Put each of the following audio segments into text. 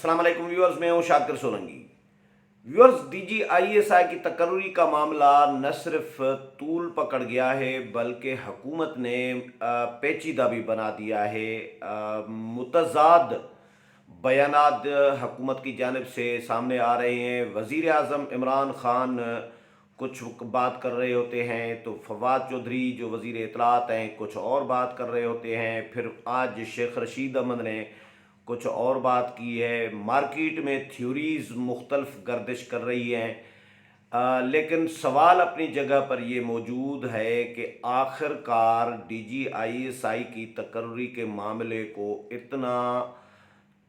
अस्सलाम वालेकुम व्यूअर्स, मैं हूं शाकिर सोलंकी। व्यूअर्स, DGISI की तकर्री का मामला न सिर्फ तूल पकड़ गया है बल्कि हुकूमत ने पेचीदा भी बना दिया है। मुतज़ाद बयानात हुकूमत की जानिब से सामने आ रहे हैं। वज़ीर आज़म इमरान ख़ान कुछ बात कर रहे होते हैं तो फवाद चौधरी जो वज़ीर इत्तलात हैं कुछ और बात कर रहे होते हैं। फिर आज शेख रशीद अहमद ने कुछ और बात की है। मार्केट में थ्योरीज़ मुख्तलिफ गर्दिश कर रही हैं, लेकिन सवाल अपनी जगह पर ये मौजूद है कि आखिरकार DGISI की तकर्री के मामले को इतना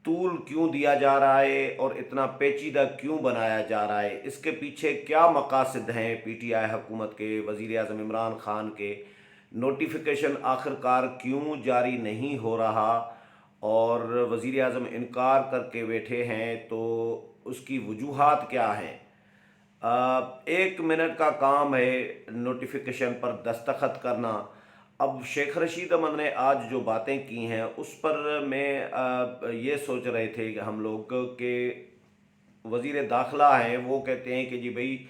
तूल क्यों दिया जा रहा है और इतना पेचीदा क्यों बनाया जा रहा है। इसके पीछे क्या मकासद हैं PTI हुकूमत के, वज़ीर आज़म इमरान ख़ान के। नोटिफिकेशन आखिरकार क्यों जारी नहीं हो रहा और वज़ीर आज़म इनकार करके बैठे हैं, तो उसकी वजूहात क्या हैं। 1 मिनट का काम है नोटिफिकेशन पर दस्तखत करना। अब शेख रशीद अहमद ने आज जो बातें की हैं उस पर मैं ये सोच रहे थे कि हम लोग के वज़ीर दाखिला हैं वो कहते हैं कि जी भाई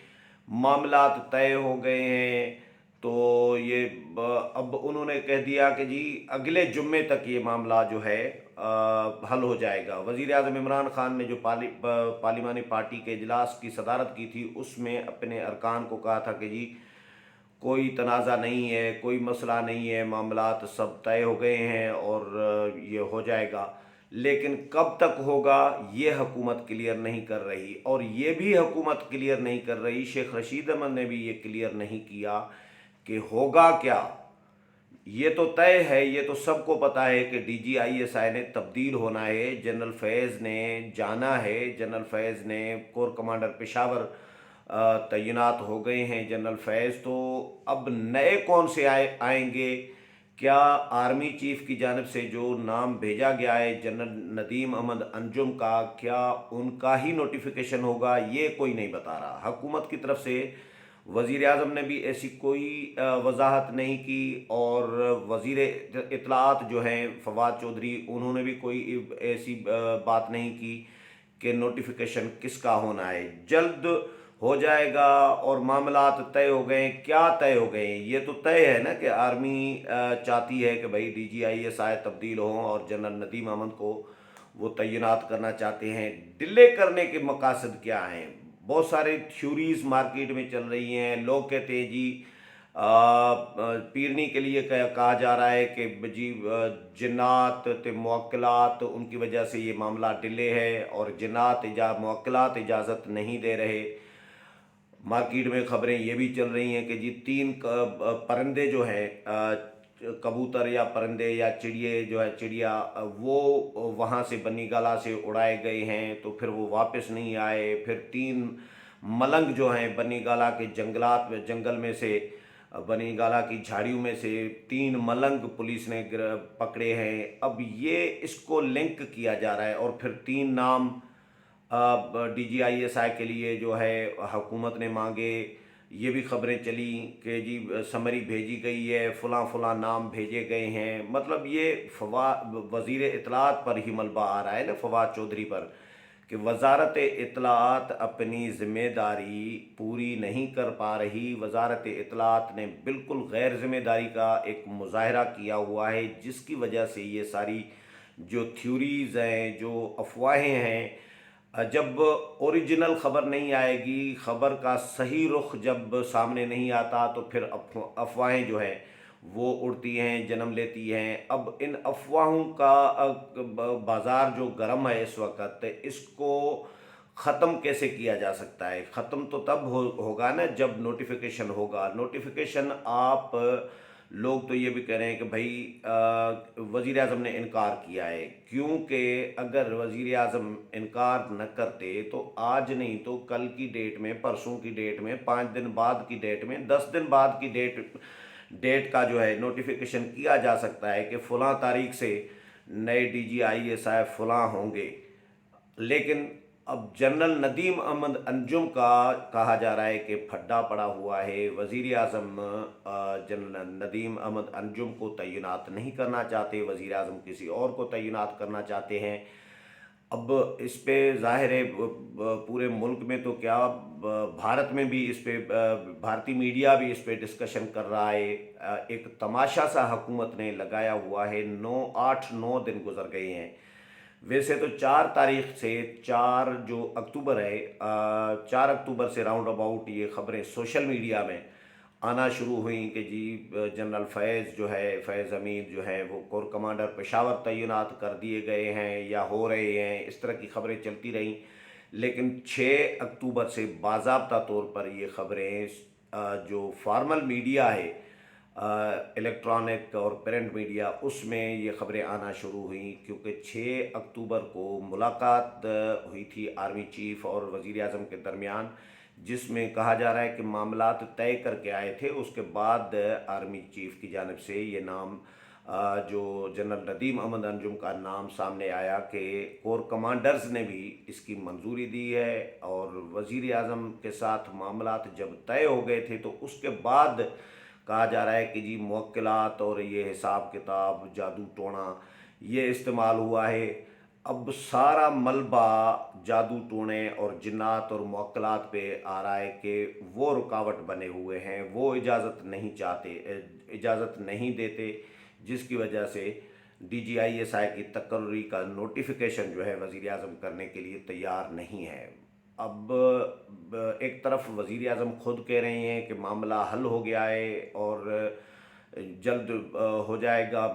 मामलात तय हो गए हैं। तो ये अब उन्होंने कह दिया कि जी अगले जुम्मे तक ये मामला जो है हल हो जाएगा। वज़ीर आज़म इमरान ख़ान ने जो पार्लिमानी पार्टी के इजलास की सदारत की थी उसमें अपने अरकान को कहा था कि जी कोई तनाज़ा नहीं है, कोई मसला नहीं है, मामलात सब तय हो गए हैं और ये हो जाएगा। लेकिन कब तक होगा ये हुकूमत क्लियर नहीं कर रही, और ये भी हुकूमत क्लियर नहीं कर रही, शेख रशीद अहमद ने भी ये क्लियर नहीं किया कि होगा क्या। ये तो तय है, ये तो सबको पता है कि DGISI ने तब्दील होना है। जनरल फैज़ ने जाना है, जनरल फैज़ ने कोर कमांडर पेशावर तैनात हो गए हैं जनरल फैज़। तो अब नए कौन से आएंगे। क्या आर्मी चीफ की जानिब से जो नाम भेजा गया है जनरल नदीम अहमद अंजुम का, क्या उनका ही नोटिफिकेशन होगा, ये कोई नहीं बता रहा। हुकूमत की तरफ से वज़ीर आज़म ने भी ऐसी कोई वजाहत नहीं की, और वज़ीर इत्तलात जो हैं फवाद चौधरी उन्होंने भी कोई ऐसी बात नहीं की कि नोटिफिकेशन किसका होना है। जल्द हो जाएगा और मामलात तय हो गए। क्या तय हो गए? ये तो तय है ना कि आर्मी चाहती है कि भाई DGISI तब्दील हो और जनरल नदीम अहमद को वो तैनात करना चाहते हैं। डिले करने के मकासद क्या हैं? बहुत सारे थ्योरीज मार्केट में चल रही हैं। लोग कहते हैं जी पीरनी के लिए कहा जा रहा है कि जी जिन्नात ते मुवक्किलात उनकी वजह से ये मामला डिले है, और जिन्नात मुवक्किलात इजाज़त नहीं दे रहे। मार्केट में ख़बरें ये भी चल रही हैं कि जी 3 परिंदे जो हैं, कबूतर या परिंदे या चिड़िए जो है चिड़िया, वो वहाँ से बनी गाला से उड़ाए गए हैं, तो फिर वो वापस नहीं आए। फिर 3 मलंग जो हैं बनी गाला के जंगल में से, बनी गाला की झाड़ियों में से 3 मलंग पुलिस ने पकड़े हैं। अब ये इसको लिंक किया जा रहा है, और फिर 3 नाम DGISI के लिए जो है हुकूमत ने मांगे। ये भी ख़बरें चली कि जी समरी भेजी गई है, फ़लाँ नाम भेजे गए हैं। मतलब ये वज़ीर इत्तलात पर ही मलबा आ रहा है ना, फवाद चौधरी पर, कि वज़ारत इत्तलात अपनी ज़िम्मेदारी पूरी नहीं कर पा रही। वज़ारत इत्तलात ने बिल्कुल गैर ज़िम्मेदारी का एक मुज़ाहरा किया हुआ है, जिसकी वजह से ये सारी जो थ्योरीज़ हैं, जो अफवाहें हैं, जब ओरिजिनल ख़बर नहीं आएगी, ख़बर का सही रुख जब सामने नहीं आता, तो फिर अफवाहें जो हैं वो उड़ती हैं, जन्म लेती हैं। अब इन अफवाहों का बाज़ार जो गर्म है इस वक्त, इसको ख़त्म कैसे किया जा सकता है? ख़त्म तो तब होगा ना जब नोटिफिकेशन होगा। नोटिफिकेशन आप लोग तो ये भी कह रहे हैं कि भाई वज़ीर आज़म ने इनकार किया है, क्योंकि अगर वज़ीर आज़म इनकार न करते तो आज नहीं तो कल की डेट में, परसों की डेट में, 5 दिन बाद की डेट में, 10 दिन बाद की डेट का जो है नोटिफिकेशन किया जा सकता है कि फ़लाँ तारीख से नए DGISI फ़लाँ होंगे। लेकिन अब जनरल नदीम अहमद अंजुम का कहा जा रहा है कि फड्डा पड़ा हुआ है। वज़ीर आज़म जनरल नदीम अहमद अंजुम को तैनात नहीं करना चाहते, वज़ीर आज़म किसी और को तैनात करना चाहते हैं। अब इस पे ज़ाहिर है पूरे मुल्क में तो क्या, भारत में भी इस पे भारतीय मीडिया भी इस पे डिस्कशन कर रहा है। एक तमाशा सा हुकूमत ने लगाया हुआ है, 8-9 दिन गुजर गए हैं। वैसे तो 4 तारीख से, 4 जो अक्टूबर है, 4 अक्टूबर से राउंड अबाउट ये खबरें सोशल मीडिया में आना शुरू हुई कि जी जनरल फैज़ जो है, फैज़ हमीद जो है वो कोर कमांडर पेशावर तैनात कर दिए गए हैं या हो रहे हैं, इस तरह की खबरें चलती रहीं। लेकिन 6 अक्टूबर से बाज़ाब्ता तौर पर ये खबरें जो फॉर्मल मीडिया है, इलेक्ट्रॉनिक और प्रिंट मीडिया, उसमें ये खबरें आना शुरू हुई, क्योंकि 6 अक्टूबर को मुलाकात हुई थी आर्मी चीफ और वज़ीर आज़म के दरमियान, जिसमें कहा जा रहा है कि मामलात तय करके आए थे। उसके बाद आर्मी चीफ की जानिब से ये नाम, जो जनरल नदीम अहमद अंजुम का नाम सामने आया कि कोर कमांडर्स ने भी इसकी मंजूरी दी है, और वज़ीर आज़म के साथ मामलात जब तय हो गए थे तो उसके बाद कहा जा रहा है कि जी मुवक्किलात और ये हिसाब किताब, जादू टोना, ये इस्तेमाल हुआ है। अब सारा मलबा जादू टोने और जिन्नात और मुवक्किलात पे आ रहा है कि वो रुकावट बने हुए हैं, वो इजाज़त नहीं चाहते, इजाज़त नहीं देते, जिसकी वजह से DGISI की तकर्री का नोटिफिकेशन जो है वज़ीर आज़म करने के लिए तैयार नहीं है। अब एक तरफ वज़ीर आज़म खुद कह रहे हैं कि मामला हल हो गया है और जल्द हो जाएगा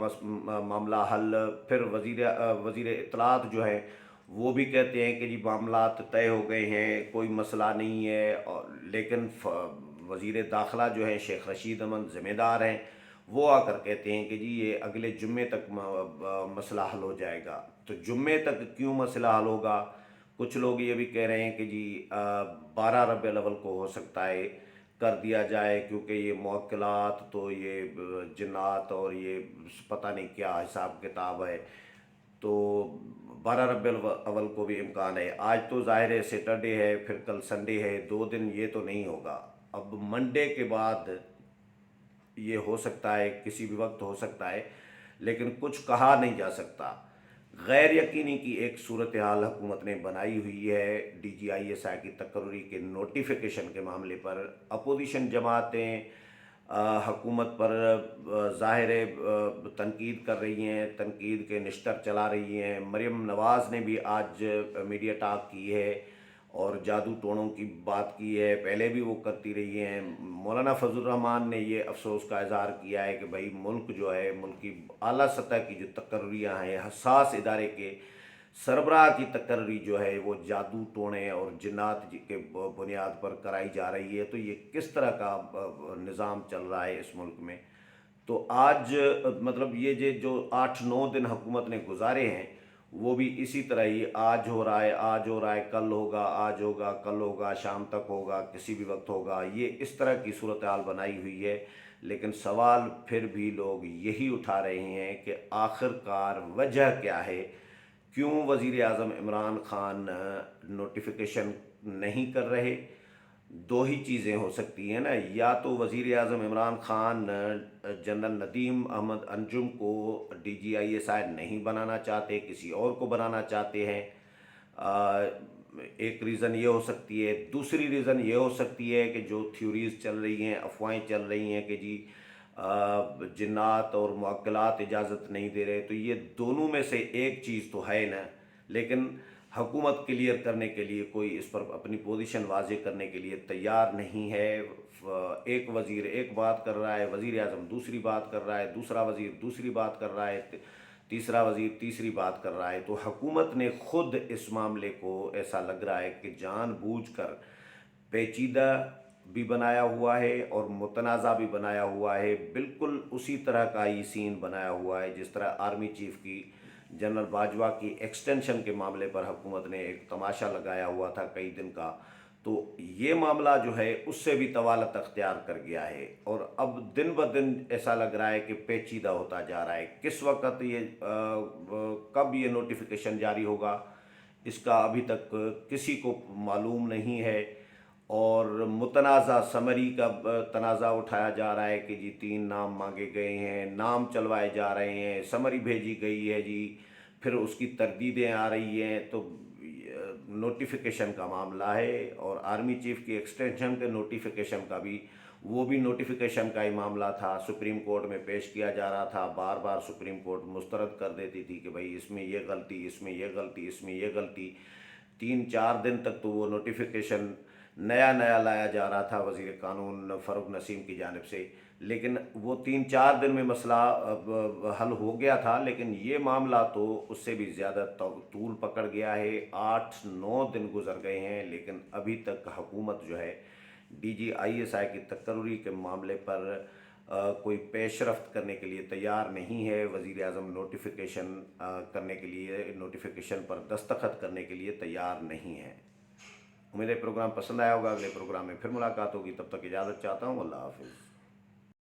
मामला हल। फिर वज़ीर इत्तलात जो है वो भी कहते हैं कि जी मामलात तय हो गए हैं, कोई मसला नहीं है। और लेकिन वज़ीर दाखिला जो है शेख रशीद अहमद ज़िम्मेदार हैं, वो आकर कहते हैं कि जी ये अगले जुम्मे तक मसला हल हो जाएगा। तो जुम्मे तक क्यों मसला हल होगा? कुछ लोग ये भी कह रहे हैं कि जी 12 रबीउल अव्वल को हो सकता है कर दिया जाए, क्योंकि ये मुवक्किलात तो ये जिन्नात और ये पता नहीं क्या हिसाब किताब है। तो 12 रबीउल अव्वल को भी इम्कान है। आज तो ज़ाहिर है सैटरडे है, फिर कल संडे है, 2 दिन ये तो नहीं होगा। अब मंडे के बाद ये हो सकता है, किसी भी वक्त हो सकता है, लेकिन कुछ कहा नहीं जा सकता। गैर यकीनी की एक सूरत हाल हुकूमत ने बनाई हुई है DGISI की तकर्री के नोटिफिकेशन के मामले पर। अपोजिशन जमातें हुकूमत पर ज़ाहिर है तनकीद कर रही हैं, तनकीद के निश्तर चला रही हैं। मरियम नवाज़ ने भी आज मीडिया टॉक की है और जादू टोनों की बात की है, पहले भी वो करती रही हैं। मौलाना फजल रहमान ने ये अफसोस का इज़हार किया है कि भाई मुल्क जो है, मुल्क की आला सतह की जो तकर्रियाँ हैं, हसास इदारे के सरबराह की तकर्री जो है वो जादू टोने और जिन्नात के बुनियाद पर कराई जा रही है। तो ये किस तरह का निज़ाम चल रहा है इस मुल्क में? तो आज मतलब ये जो 8-9 दिन हुकूमत ने गुजारे हैं, वो भी इसी तरह ही आज हो रहा है, आज हो रहा है, कल होगा, आज होगा, कल होगा, शाम तक होगा, किसी भी वक्त होगा, ये इस तरह की सूरत हाल बनाई हुई है। लेकिन सवाल फिर भी लोग यही उठा रहे हैं कि आखिरकार वजह क्या है, क्यों वज़ीर आज़म इमरान खान नोटिफिकेशन नहीं कर रहे? दो ही चीज़ें हो सकती हैं ना, या तो वज़ीर आज़म इमरान खान जनरल नदीम अहमद अंजुम को DGISI नहीं बनाना चाहते, किसी और को बनाना चाहते हैं। एक रीज़न ये हो सकती है। दूसरी रीज़न ये हो सकती है कि जो थ्योरीज़ चल रही हैं, अफवाहें चल रही हैं कि जी जिन्नात और मुअक्किलात इजाज़त नहीं दे रहे, तो ये दोनों में से एक चीज़ तो है ना। लेकिन हुकूमत क्लियर करने के लिए, कोई इस पर अपनी पोजीशन वाज़ेह करने के लिए तैयार नहीं है। एक वज़ीर एक बात कर रहा है, वज़ीर आज़म दूसरी बात कर रहा है, दूसरा वज़ीर दूसरी बात कर रहा है, तीसरा वज़ीर तीसरी बात कर रहा है। तो हुकूमत ने ख़ुद इस मामले को ऐसा लग रहा है कि जानबूझकर पेचीदा भी बनाया हुआ है और मुतनाज़ा भी बनाया हुआ है। बिल्कुल उसी तरह का ये सीन बनाया हुआ है जिस तरह आर्मी चीफ़ की जनरल बाजवा की एक्सटेंशन के मामले पर हुकूमत ने एक तमाशा लगाया हुआ था कई दिन का। तो ये मामला जो है उससे भी तवालत अख्तियार कर गया है और अब दिन ब दिन ऐसा लग रहा है कि पेचीदा होता जा रहा है। किस वक्त ये कब ये नोटिफिकेशन जारी होगा, इसका अभी तक किसी को मालूम नहीं है। और मुतनाज़ा समरी का तनाज़ा उठाया जा रहा है कि जी 3 नाम मांगे गए हैं, नाम चलवाए जा रहे हैं, समरी भेजी गई है जी, फिर उसकी तरदीदें आ रही हैं, तो नोटिफिकेशन का मामला है, और आर्मी चीफ की एक्सटेंशन के नोटिफिकेशन का भी, वो भी नोटिफिकेशन का ही मामला था। सुप्रीम कोर्ट में पेश किया जा रहा था, बार बार सुप्रीम कोर्ट मुस्तरद कर देती थी कि भाई इसमें ये गलती, इसमें ये गलती, इसमें ये गलती। 3-4 दिन तक तो वो नोटिफिकेशन नया नया लाया जा रहा था वज़ीर कानून फ़ारूक नसीम की जानिब से, लेकिन वो 3-4 दिन में मसला अब हल हो गया था। लेकिन ये मामला तो उससे भी ज़्यादा तूल पकड़ गया है। 8-9 दिन गुजर गए हैं, लेकिन अभी तक हुकूमत जो है DGISI की तकर्री के मामले पर कोई पेशरफ्त करने के लिए तैयार नहीं है। वज़ीर आज़म नोटिफिकेशन करने के लिए, नोटिफिकेशन पर दस्तखत करने के लिए तैयार नहीं है। उम्मीद है प्रोग्राम पसंद आया होगा। अगले प्रोग्राम में फिर मुलाकात होगी, तब तक इजाज़त चाहता हूँ। अल्लाह हाफ़िज़।